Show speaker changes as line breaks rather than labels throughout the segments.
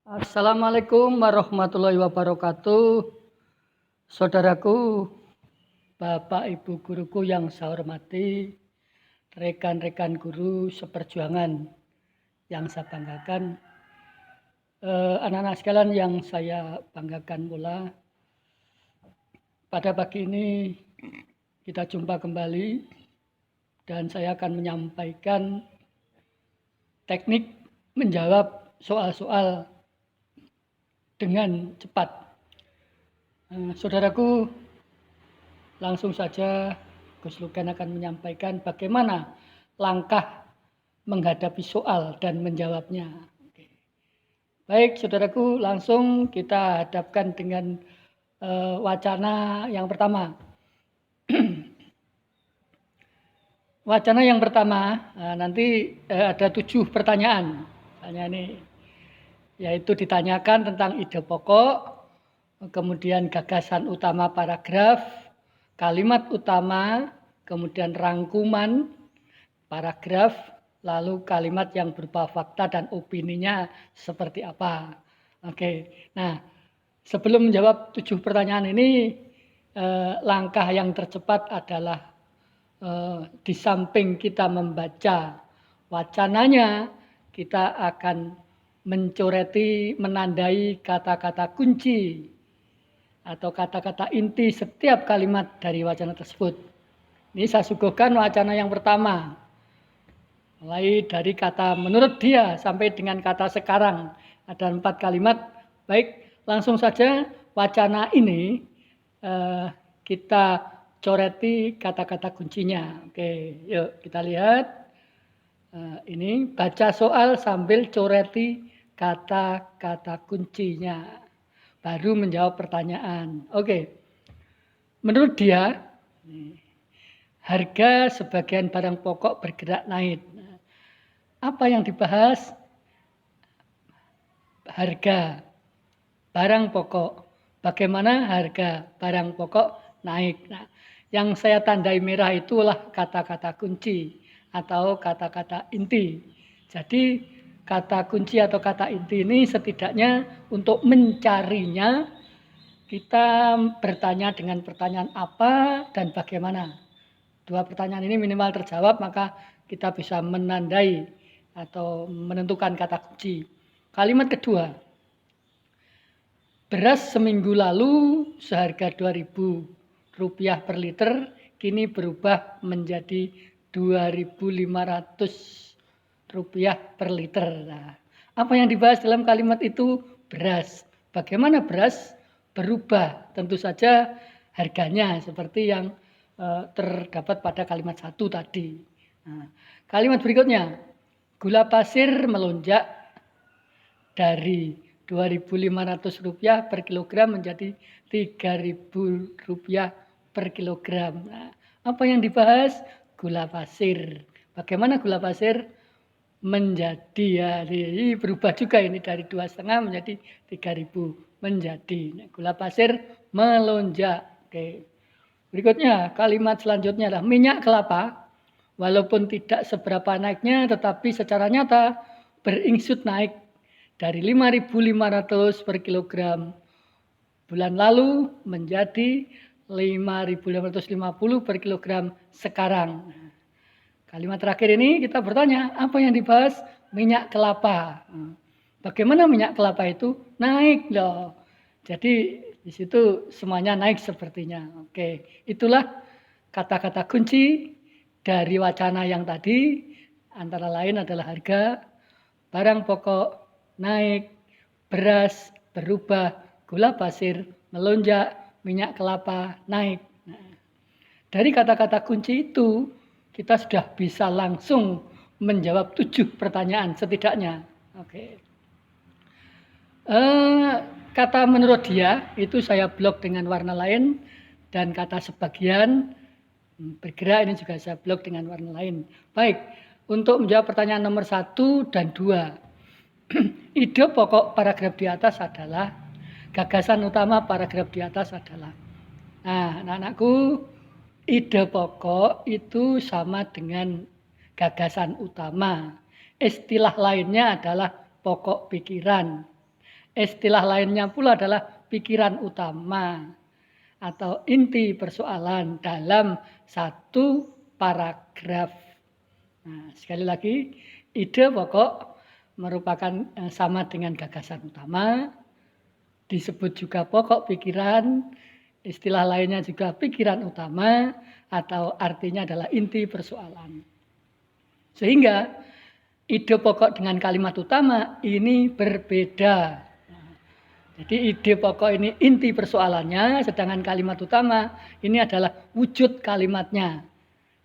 Assalamualaikum warahmatullahi wabarakatuh. Saudaraku, Bapak Ibu guruku yang saya hormati, rekan-rekan guru seperjuangan yang saya banggakan, anak-anak sekalian yang saya banggakan pula, pada pagi ini kita jumpa kembali dan saya akan menyampaikan teknik menjawab soal-soal dengan cepat. Saudaraku, langsung saja Gus Lugan akan menyampaikan bagaimana langkah menghadapi soal dan menjawabnya. Oke. Baik, saudaraku, langsung kita hadapkan dengan wacana yang pertama. Wacana yang pertama, nanti ada 7 pertanyaan. Misalnya ini, yaitu ditanyakan tentang ide pokok, kemudian gagasan utama paragraf, kalimat utama, kemudian rangkuman paragraf, lalu kalimat yang berupa fakta dan opininya seperti apa. Oke, nah sebelum menjawab 7 pertanyaan ini, langkah yang tercepat adalah di samping kita membaca wacananya, kita akan mencoreti, menandai kata-kata kunci atau kata-kata inti setiap kalimat dari wacana tersebut. Ini saya suguhkan wacana yang pertama. Mulai dari kata menurut dia sampai dengan kata sekarang. Ada 4 kalimat. Baik, langsung saja wacana ini kita coreti kata-kata kuncinya. Oke, yuk kita lihat. Ini baca soal sambil coreti kata-kata kuncinya. Baru menjawab pertanyaan. Oke. Menurut dia, harga sebagian barang pokok bergerak naik. Apa yang dibahas? Harga barang pokok. Bagaimana harga barang pokok naik. Nah, yang saya tandai merah itulah kata-kata kunci atau kata-kata inti. Jadi kata kunci atau kata inti ini setidaknya untuk mencarinya kita bertanya dengan pertanyaan apa dan bagaimana. 2 pertanyaan ini minimal terjawab, maka kita bisa menandai atau menentukan kata kunci. Kalimat kedua, beras seminggu lalu seharga Rp2.000 per liter, kini berubah menjadi Rp2.500 per liter. Nah, apa yang dibahas dalam kalimat itu? Beras. Bagaimana beras berubah? Tentu saja harganya seperti yang terdapat pada kalimat 1 tadi. Nah, kalimat berikutnya, gula pasir melonjak dari Rp2.500 per kilogram menjadi Rp3.000 per kilogram. Nah, apa yang dibahas? Gula pasir. Bagaimana gula pasir menjadi, ya ini berubah juga ini dari 2,5 menjadi 3.000 menjadi. Nah, gula pasir melonjak. Oke. Berikutnya kalimat selanjutnya adalah minyak kelapa. Walaupun tidak seberapa naiknya, tetapi secara nyata beringsut naik dari Rp5.500 per kilogram bulan lalu menjadi Rp5.550 per kilogram sekarang. Kalimat terakhir ini kita bertanya, apa yang dibahas? Minyak kelapa. Bagaimana minyak kelapa itu naik loh. Jadi di situ semuanya naik sepertinya. Oke, itulah kata-kata kunci dari wacana yang tadi. Antara lain adalah harga, barang pokok naik, beras berubah, gula pasir melonjak, minyak kelapa naik. Nah, dari kata-kata kunci itu kita sudah bisa langsung menjawab 7 pertanyaan setidaknya. Oke. Kata menurut dia itu saya blok dengan warna lain, dan kata sebagian bergerak ini juga saya blok dengan warna lain. Baik, untuk menjawab pertanyaan nomor 1 dan 2. Ide pokok paragraf di atas adalah, gagasan utama paragraf di atas adalah. Nah, anak-anakku, ide pokok itu sama dengan gagasan utama. Istilah lainnya adalah pokok pikiran. Istilah lainnya pula adalah pikiran utama atau inti persoalan dalam satu paragraf. Nah, sekali lagi, ide pokok merupakan sama dengan gagasan utama, disebut juga pokok pikiran, istilah lainnya juga pikiran utama, atau artinya adalah inti persoalan. Sehingga ide pokok dengan kalimat utama ini berbeda. Jadi ide pokok ini inti persoalannya, sedangkan kalimat utama ini adalah wujud kalimatnya.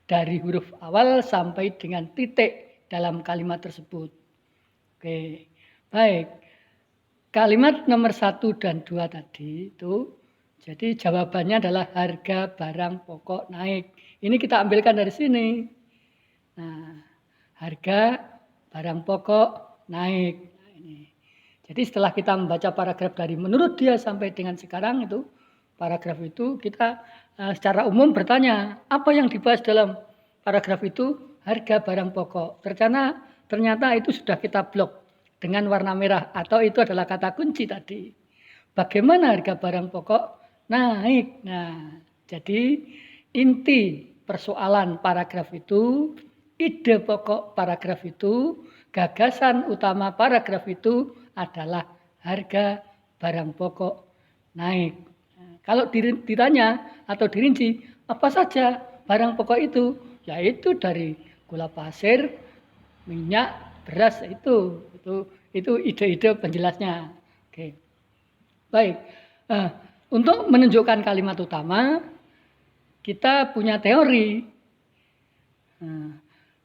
Dari huruf awal sampai dengan titik dalam kalimat tersebut. Oke, baik. Kalimat nomor 1 dan 2 tadi itu, jadi jawabannya adalah harga barang pokok naik. Ini kita ambilkan dari sini. Nah, harga barang pokok naik. Nah, ini. Jadi setelah kita membaca paragraf dari menurut dia sampai dengan sekarang itu, paragraf itu kita secara umum bertanya, apa yang dibahas dalam paragraf itu? Harga barang pokok. Ternyata itu sudah kita blok dengan warna merah atau itu adalah kata kunci tadi. Bagaimana harga barang pokok naik? Nah, jadi inti persoalan paragraf itu, ide pokok paragraf itu, gagasan utama paragraf itu adalah harga barang pokok naik. Nah, kalau ditanya atau dirinci, apa saja barang pokok itu? Yaitu dari gula pasir, minyak, beras, itu ide-ide penjelasnya. Oke. Baik. Untuk menunjukkan kalimat utama, kita punya teori.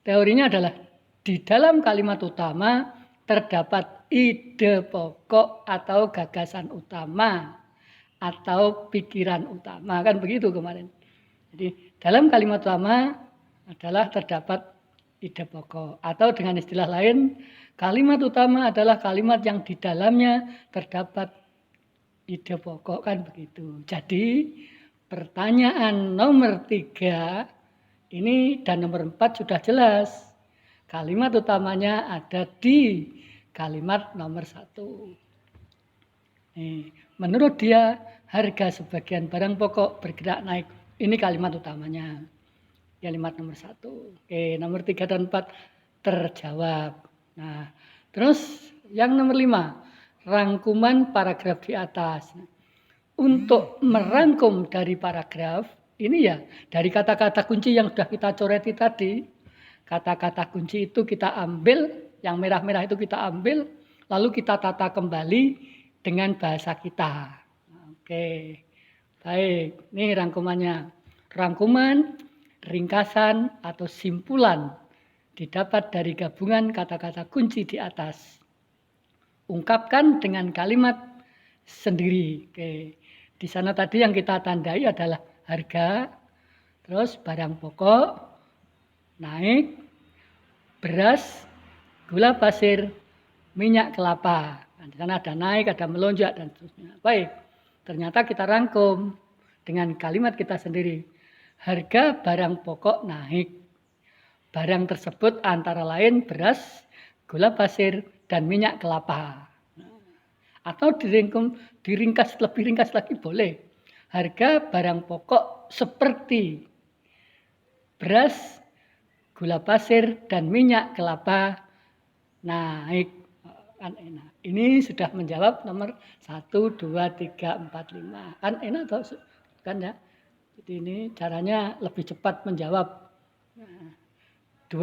Teorinya adalah di dalam kalimat utama terdapat ide pokok atau gagasan utama atau pikiran utama, kan begitu kemarin. Jadi dalam kalimat utama adalah terdapat ide pokok, atau dengan istilah lain, kalimat utama adalah kalimat yang di dalamnya terdapat ide pokok, kan begitu. Jadi pertanyaan nomor 3 ini dan nomor 4 sudah jelas. Kalimat utamanya ada di kalimat nomor 1. Menurut dia, harga sebagian barang pokok bergerak naik. Ini kalimat utamanya. Kalimat nomor 1. Oke, nomor 3 dan 4 terjawab. Nah, terus yang nomor 5, rangkuman paragraf di atas. Untuk merangkum dari paragraf, ini ya dari kata-kata kunci yang sudah kita coreti tadi. Kata-kata kunci itu kita ambil, yang merah-merah itu kita ambil, lalu kita tata kembali dengan bahasa kita. Oke, baik. Ini rangkumannya. Rangkuman, ringkasan, atau simpulan didapat dari gabungan kata-kata kunci di atas. Ungkapkan dengan kalimat sendiri. Oke. Di sana tadi yang kita tandai adalah harga, terus barang pokok, naik, beras, gula pasir, minyak kelapa. Di sana ada naik, ada melonjak, dan seterusnya. Baik, ternyata kita rangkum dengan kalimat kita sendiri. Harga barang pokok naik. Barang tersebut antara lain beras, gula pasir, dan minyak kelapa. Atau diringkas lebih ringkas lagi boleh. Harga barang pokok seperti beras, gula pasir, dan minyak kelapa naik. Kan enak. Ini sudah menjawab nomor 1, 2, 3, 4, 5. Kan enak toh? Kan ya? Jadi ini caranya lebih cepat menjawab. 2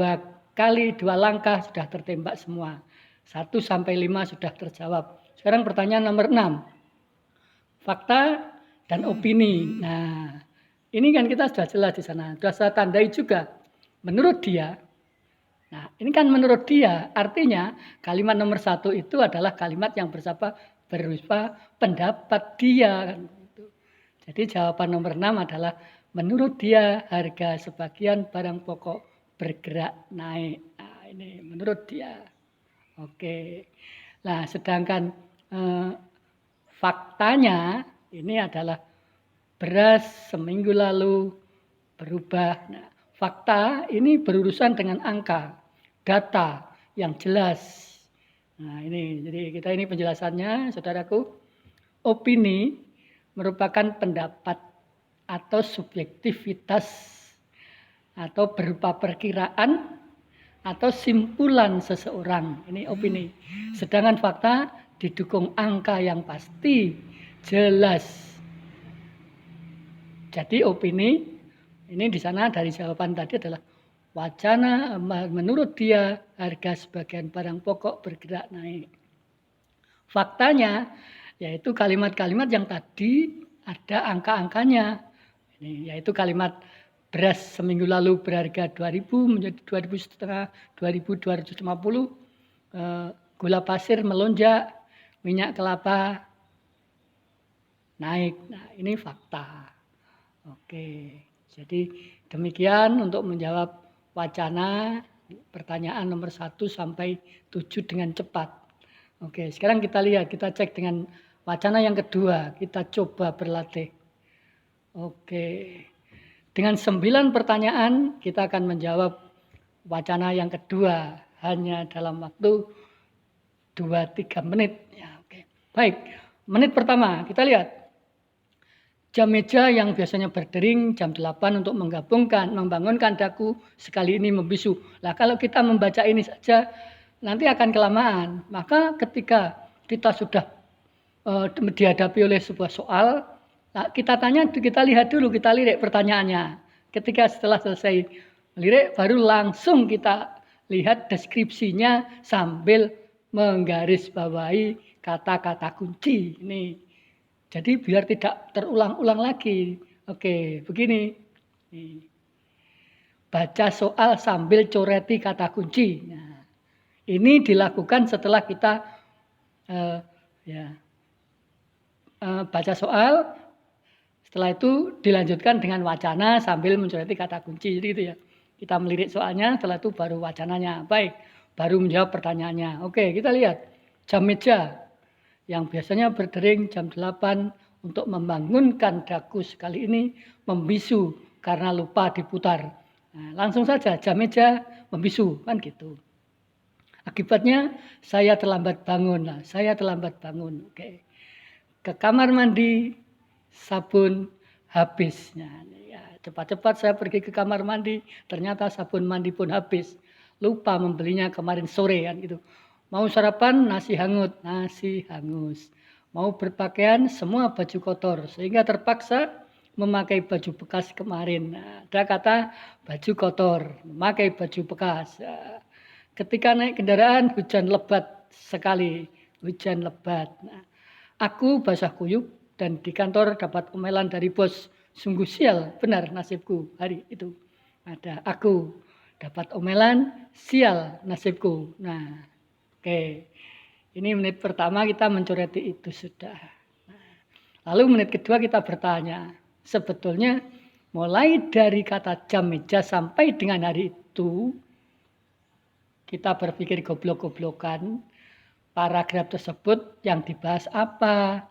langkah sudah tertembak semua. 1 sampai 5 sudah terjawab. Sekarang pertanyaan nomor 6. Fakta dan opini. Nah, ini kan kita sudah jelas di sana. Sudah saya tandai juga. Menurut dia. Nah, ini kan menurut dia. Artinya kalimat nomor 1 itu adalah kalimat yang berupa pendapat dia. Jadi jawaban nomor 6 adalah menurut dia harga sebagian barang pokok bergerak naik. Nah, ini menurut dia. Oke. Nah, sedangkan faktanya ini adalah beras seminggu lalu berubah. Nah, fakta ini berurusan dengan angka, data yang jelas. Nah ini, jadi kita ini penjelasannya, saudaraku. Opini merupakan pendapat atau subjektivitas atau berupa perkiraan atau simpulan seseorang. Ini opini. Sedangkan fakta didukung angka yang pasti, jelas. Jadi opini ini di sana dari jawaban tadi adalah wacana menurut dia harga sebagian barang pokok bergerak naik. Faktanya yaitu kalimat-kalimat yang tadi ada angka-angkanya. Ini yaitu kalimat beras seminggu lalu berharga 2.000 menjadi 2.500, 2.250, gula pasir melonjak, minyak kelapa naik. Nah, ini fakta. Oke, jadi demikian untuk menjawab wacana pertanyaan nomor 1 sampai 7 dengan cepat. Oke, sekarang kita lihat, kita cek dengan wacana yang kedua, kita coba berlatih. Oke, dengan 9 pertanyaan kita akan menjawab wacana yang kedua hanya dalam waktu 2-3 menit. Ya, oke. Baik, menit pertama kita lihat. Jam meja yang biasanya berdering jam 8 untuk membangunkan daku sekali ini membisu. Nah, kalau kita membaca ini saja nanti akan kelamaan. Maka ketika kita sudah dihadapi oleh sebuah soal, nah, kita lihat dulu, kita lirik pertanyaannya. Ketika setelah selesai lirik baru langsung kita lihat deskripsinya sambil menggarisbawahi kata-kata kunci. Ini jadi biar tidak terulang-ulang lagi. Oke, begini. Baca soal sambil coreti kata kunci. Nah, ini dilakukan setelah kita baca soal. Setelah itu dilanjutkan dengan wacana sambil mencoreti kata kunci. Jadi gitu ya. Kita melirik soalnya, setelah itu baru wacananya. Baik, baru menjawab pertanyaannya. Oke, kita lihat. Jam meja yang biasanya berdering jam 8 untuk membangunkan daku sekali ini membisu karena lupa diputar. Nah, langsung saja jam meja membisu, kan gitu. Akibatnya saya terlambat bangun. Nah, saya terlambat bangun. Oke. Ke kamar mandi, sabun habis. Nah, ya, cepat-cepat saya pergi ke kamar mandi, ternyata sabun mandi pun habis. Lupa membelinya kemarin sore kan gitu. Mau sarapan nasi hangus. Mau berpakaian semua baju kotor sehingga terpaksa memakai baju bekas kemarin. Nah, ada kata baju kotor, memakai baju bekas. Ketika naik kendaraan hujan lebat sekali, hujan lebat. Nah, aku basah kuyup dan di kantor dapat omelan dari bos. Sungguh sial, benar nasibku hari itu. Ada aku dapat omelan, sial nasibku. Nah, oke, ini menit pertama kita mencoreti itu sudah. Lalu menit kedua kita bertanya, sebetulnya mulai dari kata jam meja sampai dengan hari itu, kita berpikir goblok-goblokan, paragraf tersebut yang dibahas apa?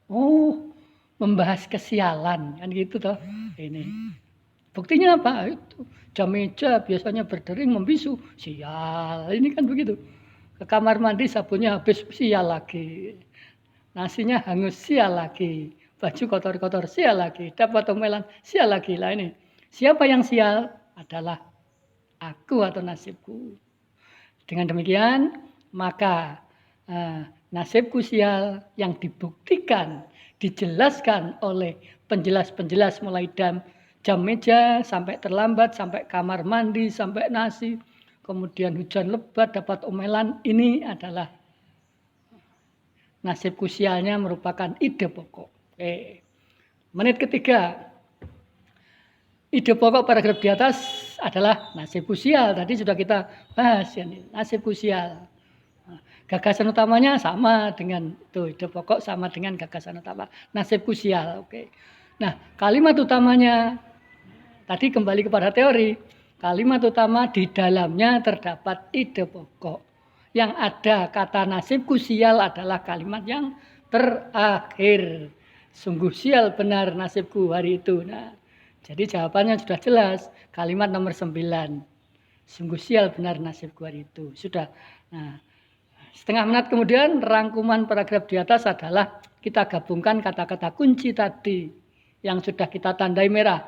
Oh, membahas kesialan, kan gitu toh. Ini. Buktinya apa? Itu jam meja biasanya berdering membisu, sial. Ini kan begitu. Ke kamar mandi sabunnya habis, sial lagi. Nasinya hangus, sial lagi. Baju kotor-kotor, sial lagi. Dapat omelan, sial lagi. Lah ini. Siapa yang sial? Adalah aku atau nasibku. Dengan demikian, maka nasibku sial yang dibuktikan, dijelaskan oleh penjelas-penjelas mulai jam meja, sampai terlambat, sampai kamar mandi, sampai nasi, kemudian hujan lebat, dapat omelan, ini adalah nasibku sialnya merupakan ide pokok. Menit ketiga, ide pokok paragraf di atas adalah nasibku sial. Tadi sudah kita bahas ya, nasibku sial. Gagasan utamanya sama dengan itu, ide pokok sama dengan gagasan utama, nasibku sial. Oke. Nah, kalimat utamanya tadi kembali kepada teori. Kalimat utama di dalamnya terdapat ide pokok. Yang ada kata nasibku sial adalah kalimat yang terakhir. Sungguh sial benar nasibku hari itu. Nah, jadi jawabannya sudah jelas. Kalimat nomor 9. Sungguh sial benar nasibku hari itu. Sudah. Nah, setengah menit kemudian rangkuman paragraf di atas adalah kita gabungkan kata-kata kunci tadi yang sudah kita tandai merah.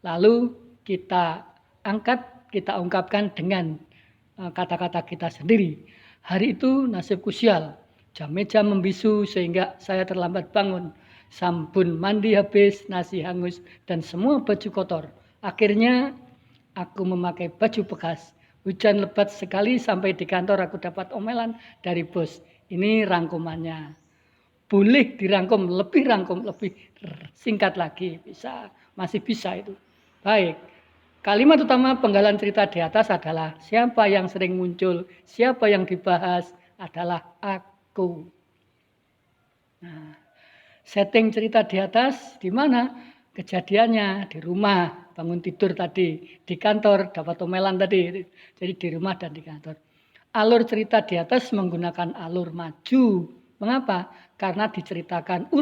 Lalu kita angkat, kita ungkapkan dengan kata-kata kita sendiri. Hari itu nasibku sial, jam meja membisu sehingga saya terlambat bangun. Sabun mandi habis, nasi hangus, dan semua baju kotor. Akhirnya aku memakai baju bekas. Hujan lebat sekali sampai di kantor aku dapat omelan dari bos. Ini rangkumannya. Boleh dirangkum, lebih singkat lagi. Bisa, masih bisa itu. Baik. Kalimat utama penggalan cerita di atas adalah siapa yang sering muncul, siapa yang dibahas adalah aku. Nah, setting cerita di atas di mana? Kejadiannya di rumah, bangun tidur tadi, di kantor dapat omelan tadi. Jadi di rumah dan di kantor. Alur cerita di atas menggunakan alur maju. Mengapa? Karena diceritakan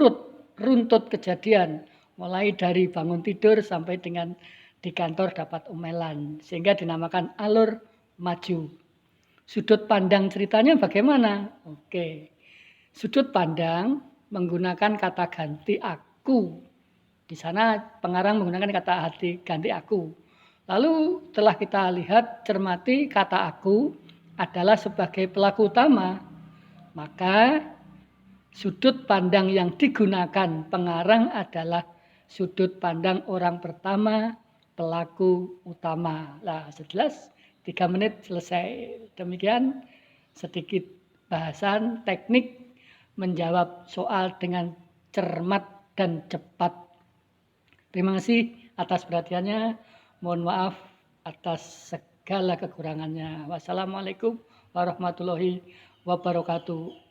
runtut kejadian, mulai dari bangun tidur sampai dengan di kantor dapat omelan, sehingga dinamakan alur maju. Sudut pandang ceritanya bagaimana? Oke. Sudut pandang menggunakan kata ganti aku. Di sana pengarang menggunakan kata ganti aku. Lalu telah kita lihat, cermati kata aku adalah sebagai pelaku utama. Maka sudut pandang yang digunakan pengarang adalah sudut pandang orang pertama, pelaku utama. Nah, sejelas 3 menit selesai. Demikian sedikit bahasan teknik menjawab soal dengan cermat dan cepat. Terima kasih atas perhatiannya. Mohon maaf atas segala kekurangannya. Wassalamualaikum warahmatullahi wabarakatuh.